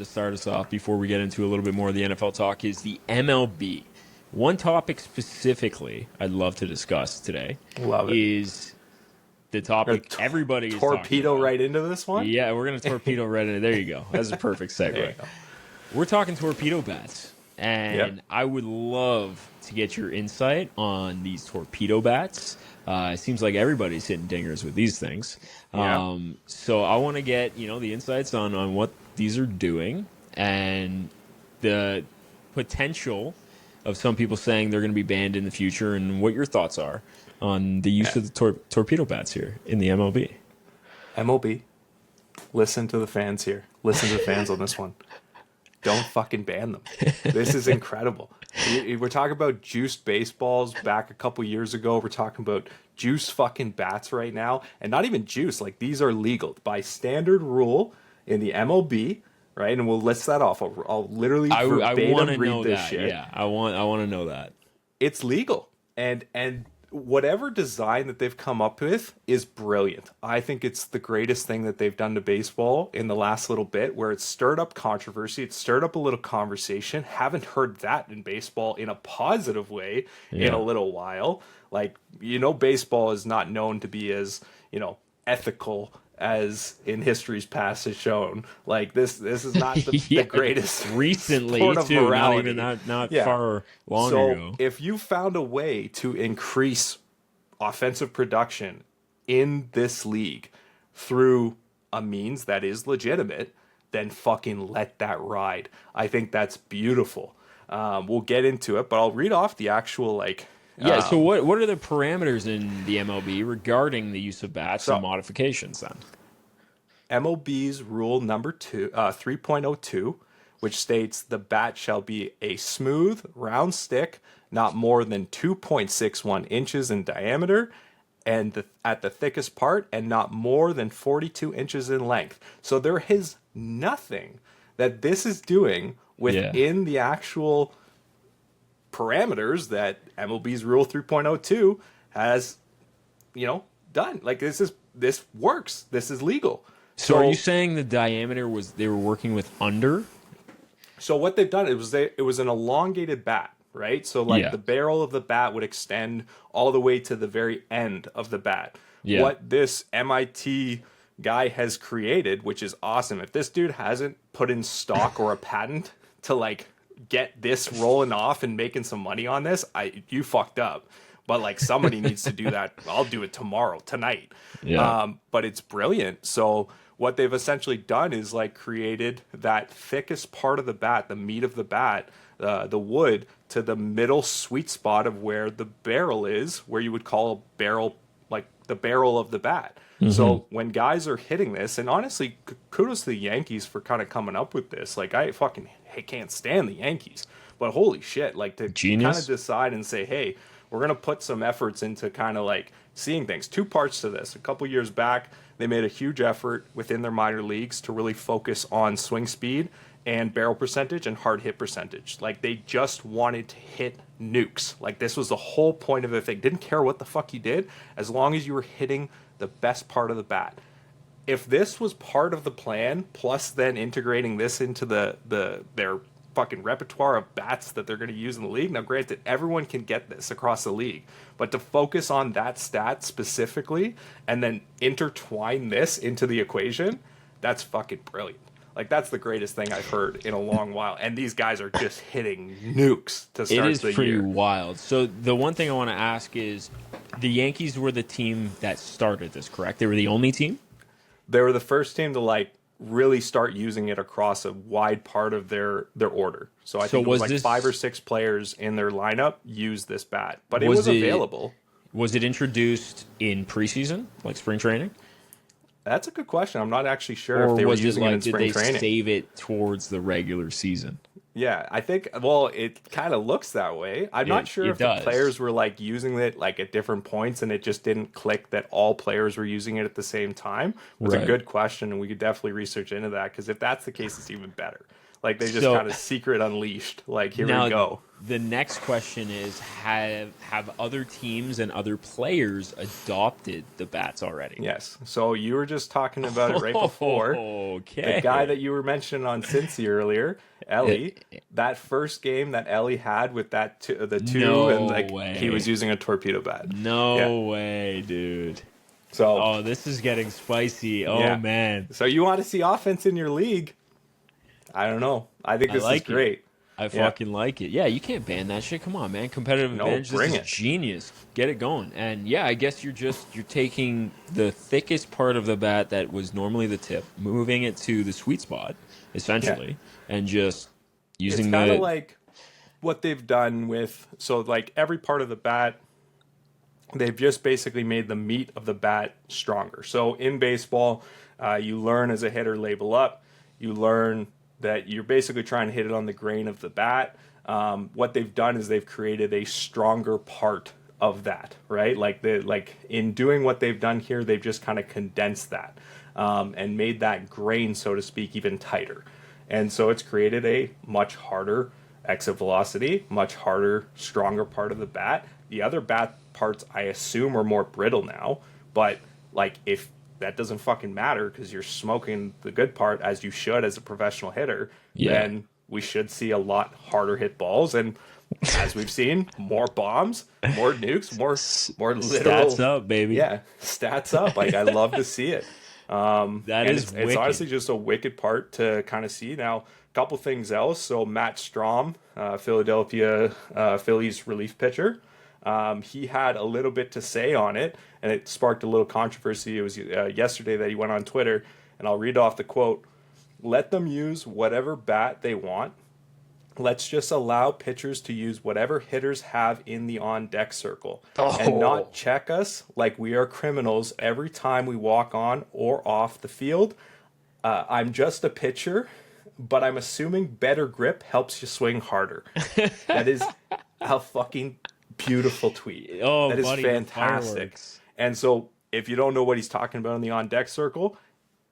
to start us off before we get into a little bit more of the NFL talk is the MLB. One topic specifically I'd love to discuss today Love it. is the topic everybody is talking Torpedo about. right into this one? Yeah, we're going to torpedo right into. There you go. That's a perfect There you segue. go. We're talking torpedo bats, and Yep. I would love to get your insight on these torpedo bats. It seems like everybody's hitting dingers with these things. Yeah. So I want to get the insights on what these are doing and the potential of some people saying they're going to be banned in the future, and what your thoughts are on the use of the torpedo bats here in the MLB. MLB, listen to the fans here. Listen to the fans on this one. Don't fucking ban them. This is incredible. We're talking about juiced baseballs back a couple years ago. We're talking about juice fucking bats right now. And not even juice. Like, these are legal by standard rule in the MLB, right? And we'll list that off. I'll literally verbatim read this shit. Yeah, I want to know that. It's legal. And whatever design that they've come up with is brilliant. I think it's the greatest thing that they've done to baseball in the last little bit, where it's stirred up controversy, it's stirred up a little conversation. Haven't heard that in baseball in a positive way in a little while. Like, baseball is not known to be as, ethical as in history's past has shown. Like, this is not the greatest recently sport of too, morality. not far long ago. If you found a way to increase offensive production in this league through a means that is legitimate, then fucking let that ride. I think that's beautiful. We'll get into it, but I'll read off the actual So what are the parameters in the MLB regarding the use of bats and modifications then? MLB's rule number 3.02, which states the bat shall be a smooth, round stick, not more than 2.61 inches in diameter, and at the thickest part, and not more than 42 inches in length. So there is nothing that this is doing within the actual parameters that MLB's rule 3.02 has, done. Like, this works. This is legal. So are you saying the diameter they were working with under? So what they've done, it was an elongated bat, right? So the barrel of the bat would extend all the way to the very end of the bat. Yeah. What this MIT guy has created, which is awesome. If this dude hasn't put in stock or a patent to get this rolling off and making some money on this, you fucked up. But somebody needs to do that. I'll do it tonight. Yeah. But it's brilliant. So what they've essentially done is created that thickest part of the bat, the meat of the bat, the wood, to the middle sweet spot of where the barrel is, where you would call a barrel, the barrel of the bat. Mm-hmm. So when guys are hitting this, and honestly, kudos to the Yankees for kind of coming up with this. I can't stand the Yankees, but holy shit, to kind of decide and say, hey, we're going to put some efforts into kind of seeing things. Two parts to this. A couple years back, they made a huge effort within their minor leagues to really focus on swing speed and barrel percentage and hard hit percentage. They just wanted to hit nukes. This was the whole point of it. They didn't care what the fuck you did, as long as you were hitting the best part of the bat. If this was part of the plan, plus then integrating this into their fucking repertoire of bats that they're going to use in the league. Now, granted, everyone can get this across the league, but to focus on that stat specifically and then intertwine this into the equation, that's fucking brilliant. That's the greatest thing I've heard in a long while. And these guys are just hitting nukes to start the year. It is pretty wild. So the one thing I want to ask is, the Yankees were the team that started this, correct? They were the only team? They were the first team to really start using it across a wide part of their order. So I think it was 5 or 6 players in their lineup used this bat, but it was available. Was it introduced in preseason, spring training? That's a good question. I'm not actually sure if they were using it in spring training. Did they save it towards the regular season? Yeah, I think, it kind of looks that way. I'm not sure if the players were using it at different points and it just didn't click that all players were using it at the same time. It's a good question, and we could definitely research into that, because if that's the case, it's even better. Like they just kind of secret unleashed. Like here we go. The next question is: have other teams and other players adopted the bats already? Yes. So you were just talking about it right before. Okay. The guy that you were mentioning on Cincy earlier, Ellie. That first game that Ellie had with that the two, no and like way. he was using a torpedo bat. No way, dude. So this is getting spicy. Oh man. So you want to see offense in your league? I don't know. I think this is great. I fucking like it. Yeah, you can't ban that shit. Come on, man. Competitive advantage. This is genius. Get it going. And yeah, I guess you're taking the thickest part of the bat that was normally the tip, moving it to the sweet spot, essentially, and just using it's kind of like what they've done with like every part of the bat. They've just basically made the meat of the bat stronger. So in baseball, you learn as a hitter, label up. You learn that you're basically trying to hit it on the grain of the bat. What they've done is they've created a stronger part of that, right? Like in doing what they've done here, they've just kind of condensed that and made that grain, so to speak, even tighter. And so it's created a much harder exit velocity, much harder, stronger part of the bat. The other bat parts, I assume, are more brittle now, but like if that doesn't fucking matter because you're smoking the good part as you should as a professional hitter, then we should see a lot harder hit balls. And as we've seen, more bombs, more nukes, more literal stats up, baby. Yeah, stats up. Like I love to see it. It's honestly just a wicked part to kind of see. Now, a couple things else. So Matt Strom, Philadelphia Phillies relief pitcher, he had a little bit to say on it, and it sparked a little controversy. It was yesterday that he went on Twitter, and I'll read off the quote. "Let them use whatever bat they want. Let's just allow pitchers to use whatever hitters have in the on-deck circle and not check us like we are criminals every time we walk on or off the field. I'm just a pitcher, but I'm assuming better grip helps you swing harder." That is a fucking beautiful tweet. That is fantastic. And so if you don't know what he's talking about in the on-deck circle,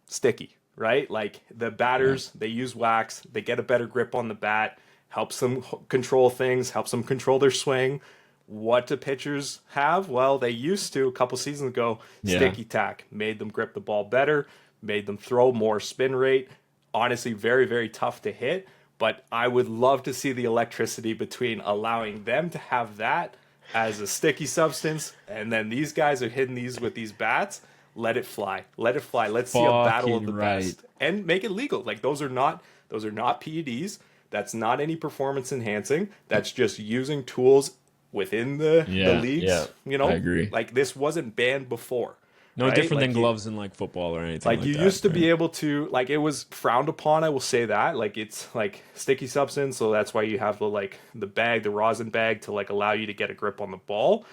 sticky, right? Like the batters, they use wax, they get a better grip on the bat, helps them control things, helps them control their swing. What do pitchers have? Well, they used to a couple seasons ago, sticky tack, made them grip the ball better, made them throw more spin rate. Honestly, very, very tough to hit, but I would love to see the electricity between allowing them to have that as a sticky substance, and then these guys are hitting these with these bats. Let it fly. Let it fly. Let's see a battle of the best. And make it legal. Like those are not PEDs. That's not any performance enhancing. That's just using tools within the leagues. Yeah, you know, I agree. Like this wasn't banned before. No different than gloves in like football or anything. Like you used to be able to, like it was frowned upon. I will say that. Like it's like sticky substance, so that's why you have the bag, the rosin bag, to like allow you to get a grip on the ball.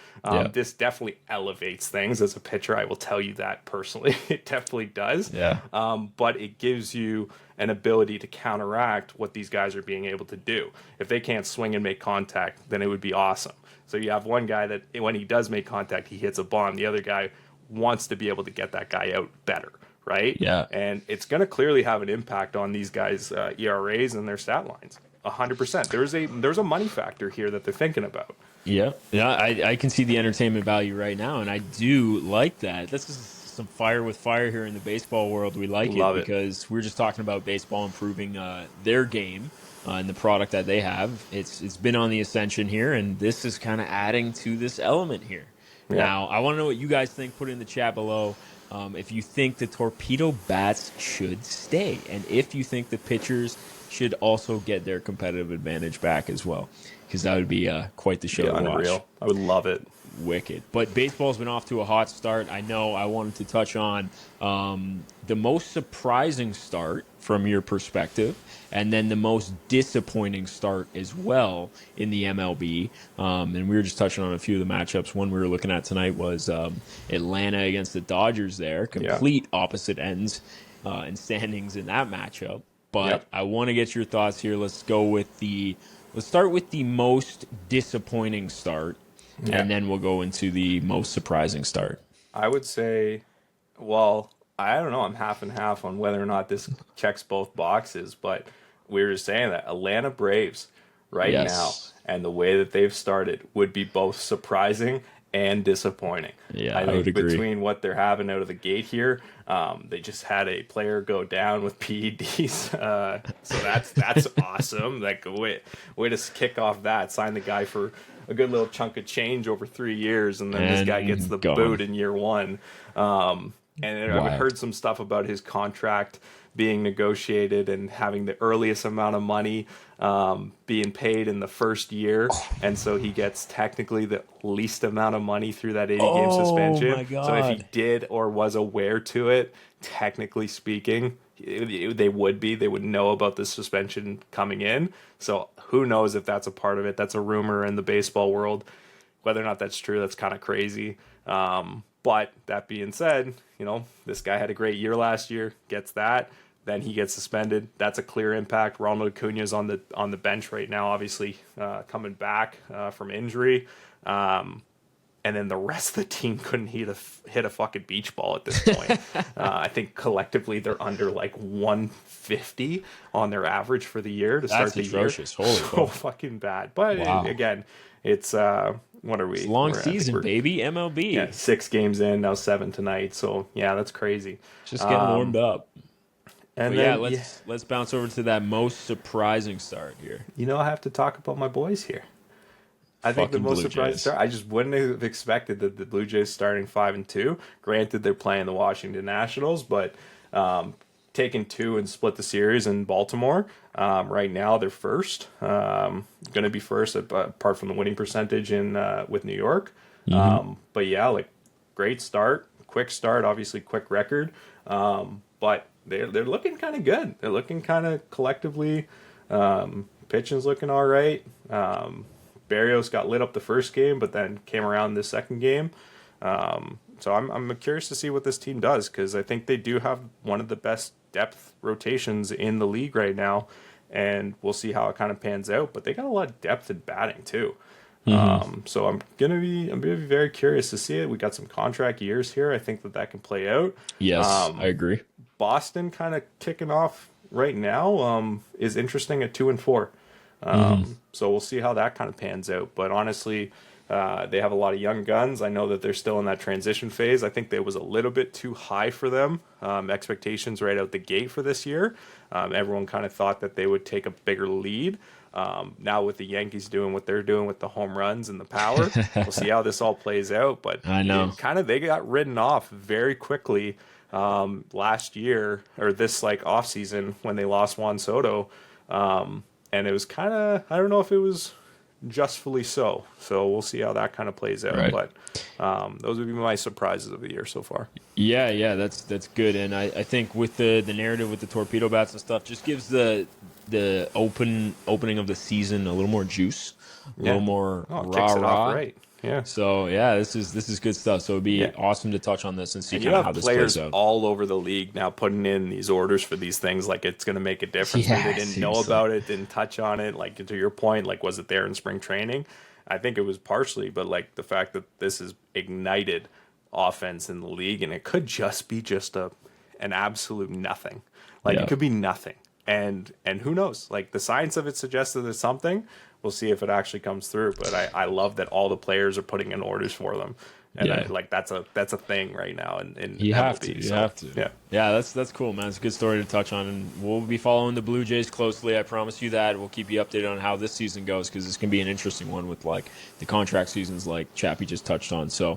This definitely elevates things as a pitcher. I will tell you that personally, it definitely does. Yeah. But it gives you an ability to counteract what these guys are being able to do. If they can't swing and make contact, then it would be awesome. So you have one guy that when he does make contact, he hits a bomb. The other guy wants to be able to get that guy out better, right? Yeah. And it's going to clearly have an impact on these guys' ERAs and their stat lines. 100%. There's a money factor here that they're thinking about. Yeah. Yeah, I can see the entertainment value right now, and I do like that. This is some fire with fire here in the baseball world. We like it because we're just talking about baseball improving their game and the product that they have. It's been on the ascension here, and this is kind of adding to this element here. Yeah. Now, I want to know what you guys think. Put it in the chat below if you think the torpedo bats should stay, and if you think the pitchers should also get their competitive advantage back as well, because that would be quite the show to watch. I would love it. Wicked. But baseball's been off to a hot start. I know I wanted to touch on the most surprising start from your perspective, and then the most disappointing start as well in the MLB. And we were just touching on a few of the matchups. One we were looking at tonight was Atlanta against the Dodgers there. Complete opposite ends and standings in that matchup. But I want to get your thoughts here. Let's start with the most disappointing start, and then we'll go into the most surprising start. I would say, well, I don't know. I'm half and half on whether or not this checks both boxes, but we were just saying that Atlanta Braves right Yes. now and the way that they've started would be both surprising and disappointing. Yeah, I I would think agree. between what they're having out of the gate here, they just had a player go down with PEDs, so that's awesome. Like way to kick off that. Sign the guy for a good little chunk of change over 3 years, and then this guy gets the boot in year one. And I've heard some stuff about his contract being negotiated and having the earliest amount of money being paid in the first year, and so he gets technically the least amount of money through that 80-game suspension. My God. So if he did or was aware to it, technically speaking, they would know about the suspension coming in. So who knows if that's a part of it? That's a rumor in the baseball world. Whether or not that's true, that's kind of crazy. But that being said, this guy had a great year last year, gets that. Then he gets suspended. That's a clear impact. Ronald Acuna's on the bench right now, obviously coming back from injury. And then the rest of the team couldn't hit a fucking beach ball at this point. I think collectively they're under like 150 on their average for the year to start the atrocious. year. Holy so fucking bad. But again, it's what are we? It's a long season, baby. MLB. Yeah, 6 games in, now 7 tonight. So yeah, that's crazy. Just getting warmed up. And then, let's bounce over to that most surprising start here. I have to talk about my boys here. I think the most surprising start. I just wouldn't have expected that the Blue Jays starting 5-2. Granted, they're playing the Washington Nationals, but taking 2 and split the series in Baltimore. Right now, they're first. Going to be first, apart from the winning percentage with New York. Mm-hmm. But yeah, like great start, quick start, obviously quick record. But they're looking kind of good. They're looking kind of collectively. Pitching's looking all right. Barrios got lit up the first game, but then came around the second game. So I'm curious to see what this team does, because I think they do have one of the best depth rotations in the league right now, and we'll see how it kind of pans out. But they got a lot of depth in batting too. Mm-hmm. So I'm gonna be very curious to see it. We got some contract years here. I think that can play out. Yes, I agree. Boston kind of kicking off right now is interesting at 2-4. So we'll see how that kind of pans out. But honestly, they have a lot of young guns. I know that they're still in that transition phase. I think that was a little bit too high for them. Expectations right out the gate for this year. Everyone kind of thought that they would take a bigger lead. Now with the Yankees doing what they're doing with the home runs and the power, we'll see how this all plays out. But I know they got ridden off very quickly last year, or this off season, when they lost Juan Soto. And it was kind of, I don't know if it was justfully so. So we'll see how that kind of plays out. Right. But those would be my surprises of the year so far. Yeah, that's good. And I think with the narrative with the torpedo bats and stuff, just gives the opening of the season a little more juice, a little more rah-rah. Right. Yeah. So this is good stuff. So it'd be awesome to touch on this and see kind of how this plays out. Players all over the league now putting in these orders for these things, like it's going to make a difference. They didn't know about it, didn't touch on it. Like, to your point, like, was it there in spring training? I think it was partially, but like the fact that this has ignited offense in the league, and it could just be an absolute nothing. Like it could be nothing. And who knows? Like, the science of it suggests that there's something. We'll see if it actually comes through. But I love that all the players are putting in orders for them. And that's a thing right now. And you have to. Yeah, that's cool, man. It's a good story to touch on, and we'll be following the Blue Jays closely. I promise you that. We'll keep you updated on how this season goes, because this can be an interesting one with like the contract seasons, like Chappie just touched on. So